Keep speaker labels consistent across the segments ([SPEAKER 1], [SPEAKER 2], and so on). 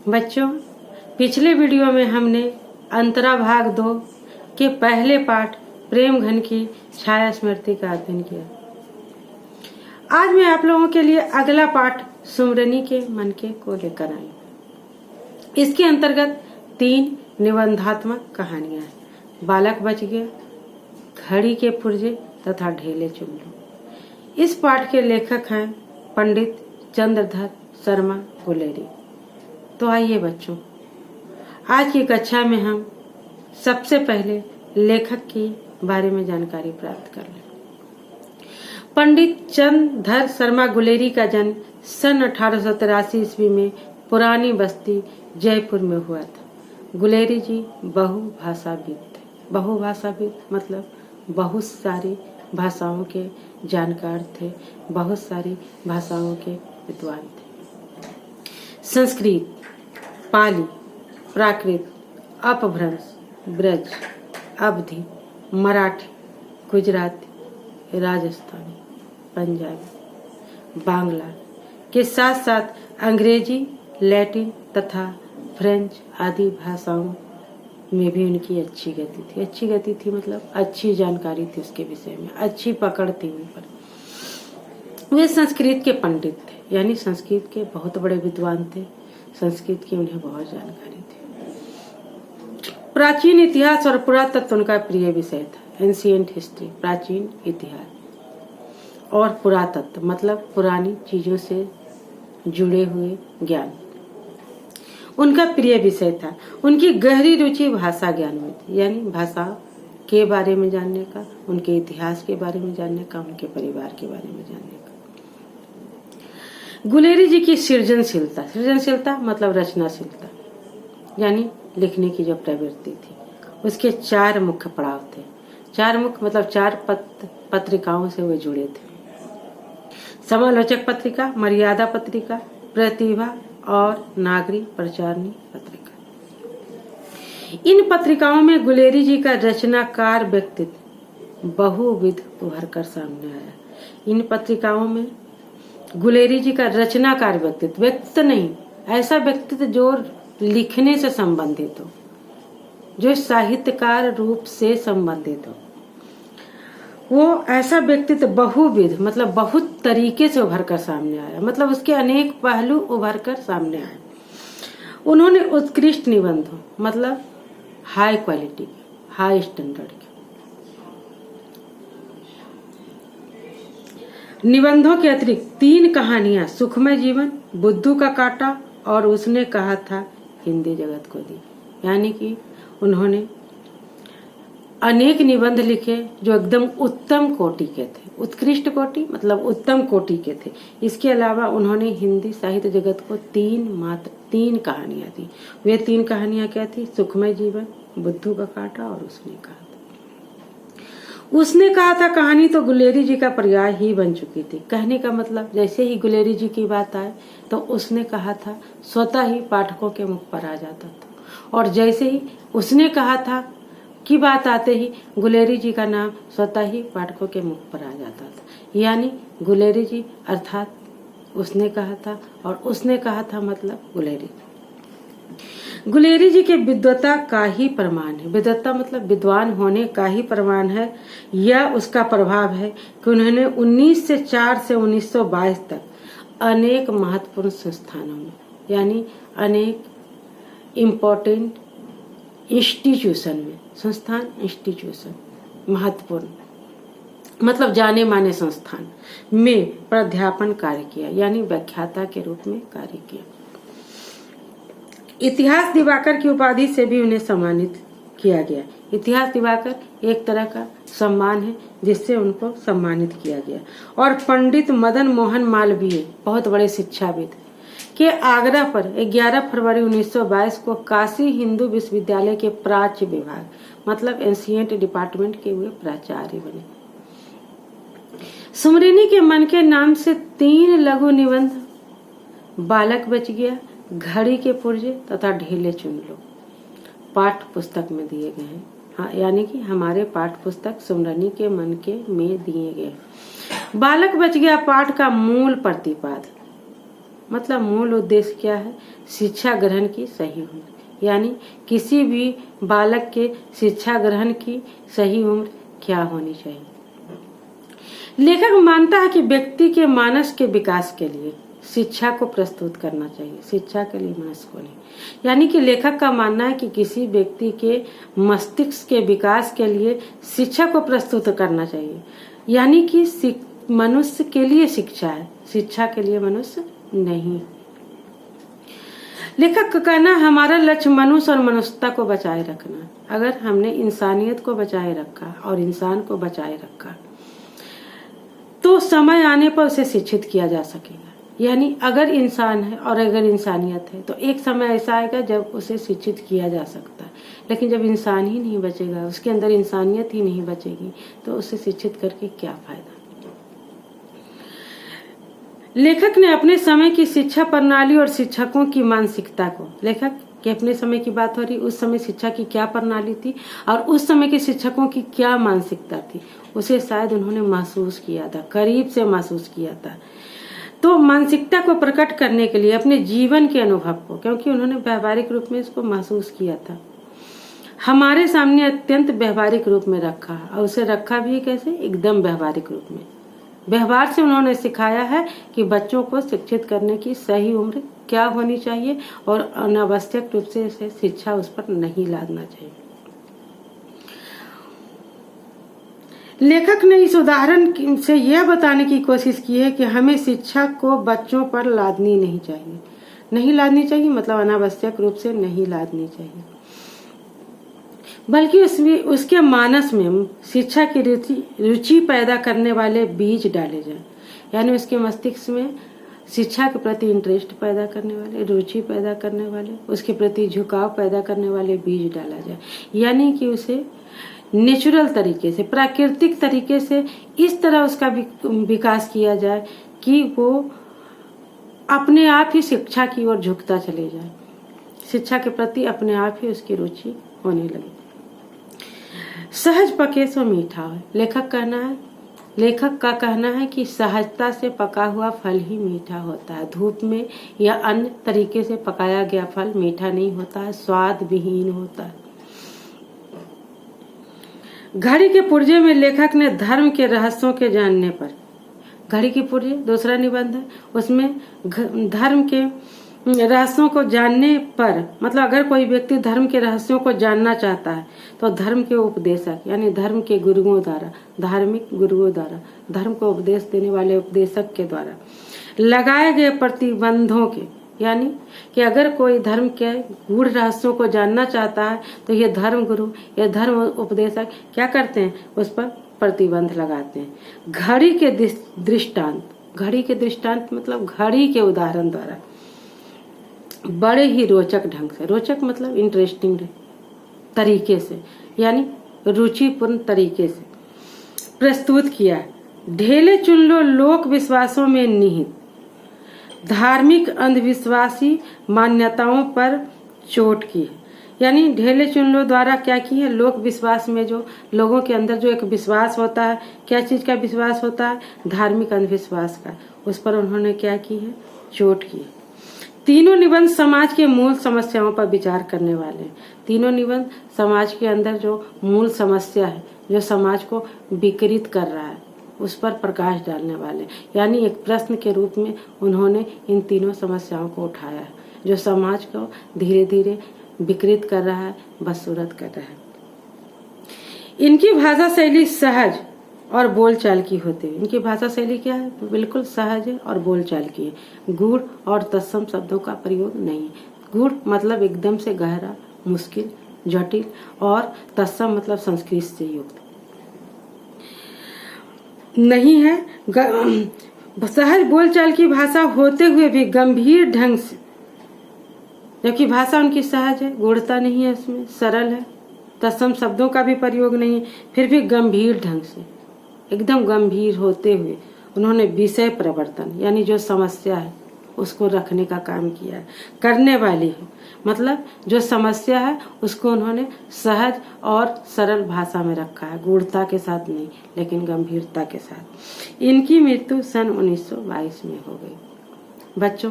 [SPEAKER 1] बच्चों, पिछले वीडियो में हमने अंतरा भाग 2 के पहले पाठ प्रेम घन की छाया स्मृति का अध्ययन किया। आज मैं आप लोगों के लिए अगला पाठ सुमरनी के मन के को लेकर आई। इसके अंतर्गत 3 निबंधात्मक कहानियां हैं। बालक बच गया, घड़ी के पुर्जे तथा ढेले चुन लो। इस पाठ के लेखक हैं पंडित चंद्रधर शर्मा गुलेरी। तो आइए बच्चों, आज की कक्षा में हम सबसे पहले लेखक की बारे में जानकारी प्राप्त कर लें। पंडित चंद्रधर शर्मा गुलेरी का जन्म सन 1883 ईस्वी में पुरानी बस्ती जयपुर में हुआ था। गुलेरी जी बहुभाषाविद थे। बहुभाषाविद मतलब बहुत सारी भाषाओं के जानकार थे, बहुत सारी भाषाओं के विद्वान थे। संस्कृत, पाली, प्राकृत, अपभ्रंश, ब्रज, अवधी, मराठी, गुजराती, राजस्थानी, पंजाबी, बांग्ला के साथ साथ अंग्रेजी, लैटिन तथा फ्रेंच आदि भाषाओं में भी उनकी अच्छी गति थी। अच्छी गति थी मतलब अच्छी जानकारी थी उसके विषय में, अच्छी पकड़ थी उन पर। वे संस्कृत के पंडित थे, यानी संस्कृत के बहुत बड़े विद्वान थे। संस्कृत की उन्हें बहुत जानकारी थी। प्राचीन इतिहास और पुरातत्व उनका प्रिय विषय था। एंशिएंट हिस्ट्री, प्राचीन इतिहास, और पुरातत्व मतलब पुरानी चीजों से जुड़े हुए ज्ञान उनका प्रिय विषय था। उनकी गहरी रुचि भाषा ज्ञान में थी, यानी भाषा के बारे में जानने का, उनके इतिहास के बारे में जानने का, उनके परिवार के बारे में जानने का। गुलेरी जी की सृजनशीलता, सृजनशीलता मतलब रचनाशीलता, यानी लिखने की जो प्रवृत्ति थी, उसके 4 मुख्य पड़ाव थे। 4 मुख्य मतलब 4 पत्रिकाओं से वे जुड़े थे। समालोचक पत्रिका, मर्यादा पत्रिका, प्रतिभा और नागरिक प्रचारणी पत्रिका। इन पत्रिकाओं में गुलेरी जी का रचनाकार व्यक्तित्व बहुविध उभर कर सामने आया। इन पत्रिकाओं में गुलेरी जी का रचनाकार व्यक्तित्व, व्यक्तित्व नहीं, ऐसा व्यक्तित्व जो लिखने से संबंधित हो, जो साहित्यकार रूप से संबंधित हो, वो ऐसा व्यक्तित्व बहुविध मतलब बहुत तरीके से उभर कर सामने आया, मतलब उसके अनेक पहलू उभर कर सामने आए। उन्होंने उत्कृष्ट निबंधों मतलब हाई क्वालिटी, हाई स्टैंडर्ड के निबंधों के अतिरिक्त 3 कहानियां, सुखमय जीवन, बुद्धू का कांटा और उसने कहा था, हिंदी जगत को दी। यानी कि उन्होंने अनेक निबंध लिखे जो एकदम उत्तम कोटि के थे। उत्कृष्ट कोटि मतलब उत्तम कोटि के थे। इसके अलावा उन्होंने हिंदी साहित्य जगत को 3 कहानियां दी। वे 3 कहानियां क्या थी? सुखमय जीवन, बुद्धू का कांटा और उसने कहा था। उसने कहा था कहानी तो गुलेरी जी का पर्याय ही बन चुकी थी। कहने का मतलब जैसे ही गुलेरी जी की बात आए तो उसने कहा था स्वतः ही पाठकों के मुख पर आ जाता था, और जैसे ही उसने कहा था की बात आते ही गुलेरी जी का नाम स्वतः ही पाठकों के मुख पर आ जाता था। यानी गुलेरी जी अर्थात उसने कहा था, और उसने कहा था मतलब गुलेरी। गुलेरी जी के विद्वता का ही प्रमाण है। विद्वता मतलब विद्वान होने का ही प्रमाण है, यह उसका प्रभाव है कि उन्होंने 1904 से 1922 तक अनेक महत्वपूर्ण संस्थानों में, यानी अनेक इम्पोर्टेंट इंस्टीट्यूशन में, संस्थान इंस्टीट्यूशन महत्वपूर्ण मतलब जाने माने संस्थान में प्राध्यापन कार्य किया, यानी व्याख्याता के रूप में कार्य किया। इतिहास दिवाकर की उपाधि से भी उन्हें सम्मानित किया गया। इतिहास दिवाकर एक तरह का सम्मान है जिससे उनको सम्मानित किया गया। और पंडित मदन मोहन मालवीय बहुत बड़े शिक्षाविद के आग्रह पर 11 फरवरी 1922 को काशी हिंदू विश्वविद्यालय के प्राच्य विभाग मतलब एंशिएंट डिपार्टमेंट के हुए प्राचार्य बने। सुमरनी के मन के नाम से 3 लघु निबंध, बालक बच गया, घड़ी के पुर्जे तथा ढेले चुन लो, पाठ पुस्तक में दिए गए हैं। हाँ, यानी कि हमारे पाठ पुस्तक सुमरनी के मन के में दिए गए। बालक बच गया पाठ का मूल प्रतिपाद मतलब मूल उद्देश्य क्या है? शिक्षा ग्रहण की सही उम्र, यानी किसी भी बालक के शिक्षा ग्रहण की सही उम्र क्या होनी चाहिए। लेखक मानता है कि व्यक्ति के मानस के विकास के लिए शिक्षा को प्रस्तुत करना चाहिए, शिक्षा के लिए मानस को नहीं। यानी कि लेखक का मानना है कि किसी व्यक्ति के मस्तिष्क के विकास के लिए शिक्षा को प्रस्तुत करना चाहिए, यानी कि मनुष्य के लिए शिक्षा है, शिक्षा के लिए मनुष्य नहीं। लेखक का कहना है हमारा लक्ष्य मनुष्य और मनुष्यता को बचाए रखना। अगर हमने इंसानियत को बचाए रखा और इंसान को बचाए रखा तो समय आने पर उसे शिक्षित किया जा सकेगा। यानी अगर इंसान है और अगर इंसानियत है तो एक समय ऐसा आएगा जब उसे शिक्षित किया जा सकता है, लेकिन जब इंसान ही नहीं बचेगा, उसके अंदर इंसानियत ही नहीं बचेगी, तो उसे शिक्षित करके क्या फायदा। लेखक ने अपने समय की शिक्षा प्रणाली और शिक्षकों की मानसिकता को, लेखक के अपने समय की बात हो रही, उस समय शिक्षा की क्या प्रणाली थी और उस समय के शिक्षकों की क्या मानसिकता थी, उसे शायद उन्होंने महसूस किया था, करीब से महसूस किया था। तो मानसिकता को प्रकट करने के लिए अपने जीवन के अनुभव को, क्योंकि उन्होंने व्यवहारिक रूप में इसको महसूस किया था, हमारे सामने अत्यंत व्यवहारिक रूप में रखा, और उसे रखा भी कैसे? एकदम व्यवहारिक रूप में। व्यवहार से उन्होंने सिखाया है कि बच्चों को शिक्षित करने की सही उम्र क्या होनी चाहिए और अनावश्यक रूप से इसे शिक्षा उस पर नहीं लादना चाहिए। लेखक ने इस उदाहरण से यह बताने की कोशिश की है कि हमें शिक्षा को बच्चों पर लादनी नहीं चाहिए। नहीं लादनी चाहिए मतलब अनावश्यक रूप से नहीं लादनी चाहिए, बल्कि उसके मानस में शिक्षा की रुचि पैदा करने वाले बीज डाले जाएं। यानी उसके मस्तिष्क में शिक्षा के प्रति इंटरेस्ट पैदा करने वाले, रुचि पैदा करने वाले, उसके प्रति झुकाव पैदा करने वाले बीज डाला जाए। यानी कि उसे नेचुरल तरीके से, प्राकृतिक तरीके से इस तरह उसका विकास किया जाए कि वो अपने आप ही शिक्षा की ओर झुकता चले जाए, शिक्षा के प्रति अपने आप ही उसकी रुचि होने लगे। सहज पके सो मीठा है। लेखक का कहना है कि सहजता से पका हुआ फल ही मीठा होता है। धूप में या अन्य तरीके से पकाया गया फल मीठा नहीं होता है, स्वाद विहीन होता है। घड़ी के पुर्जे में लेखक ने धर्म के रहस्यों के जानने पर, घड़ी की पुर्जे दूसरा निबंध है, उसमें धर्म के रहस्यों को जानने पर, मतलब अगर कोई व्यक्ति धर्म के रहस्यों को जानना चाहता है तो धर्म के उपदेशक यानी धर्म के गुरुओं द्वारा, धार्मिक गुरुओं द्वारा, धर्म को उपदेश देने वाले उपदेशक के द्वारा लगाए गए प्रतिबंधों के, यानी कि अगर कोई धर्म के गूढ़ रहस्यों को जानना चाहता है तो ये धर्म गुरु या धर्म उपदेशक क्या करते हैं? उस पर प्रतिबंध लगाते हैं। घड़ी के दृष्टांत मतलब घड़ी के उदाहरण द्वारा बड़े ही रोचक ढंग से, रोचक मतलब इंटरेस्टिंग तरीके से, यानी रुचिपूर्ण तरीके से प्रस्तुत किया। ढेले चुन लो लोक विश्वासों में निहित धार्मिक अंधविश्वासी मान्यताओं पर चोट की है। यानी ढेले चुन लो द्वारा क्या की है? लोक विश्वास में जो लोगों के अंदर जो एक विश्वास होता है, क्या चीज का विश्वास होता है? धार्मिक अंधविश्वास का, उस पर उन्होंने क्या की है? चोट की है। तीनों निबंध समाज के मूल समस्याओं पर विचार करने वाले हैं। तीनों निबंध समाज के अंदर जो मूल समस्या है, जो समाज को विकृत कर रहा है, उस पर प्रकाश डालने वाले, यानी एक प्रश्न के रूप में उन्होंने इन तीनों समस्याओं को उठाया है जो समाज को धीरे धीरे विकृत कर रहा है, बदसूरत कर रहा है। इनकी भाषा शैली सहज और बोलचाल की होती है। इनकी भाषा शैली क्या है? बिल्कुल सहज है और बोलचाल की है। गूढ़ और तत्सम शब्दों का प्रयोग नहीं है। गूढ़ मतलब एकदम से गहरा, मुश्किल, जटिल, और तत्सम मतलब संस्कृत से युक्त नहीं है। सहज बोलचाल की भाषा होते हुए भी गंभीर ढंग से, जबकि भाषा उनकी सहज है, गूढ़ता नहीं है, उसमें सरल है, तत्सम शब्दों का भी प्रयोग नहीं है, फिर भी गंभीर ढंग से, एकदम गंभीर होते हुए उन्होंने विषय प्रवर्तन यानी जो समस्या है उसको रखने का काम किया है। करने वाली है मतलब जो समस्या है उसको उन्होंने सहज और सरल भाषा में रखा है, गूढ़ता के साथ नहीं लेकिन गंभीरता के साथ। इनकी मृत्यु सन 1922 में हो गई। बच्चों,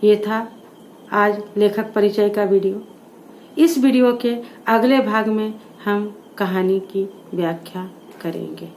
[SPEAKER 1] ये था आज लेखक परिचय का वीडियो। इस वीडियो के अगले भाग में हम कहानी की व्याख्या करेंगे।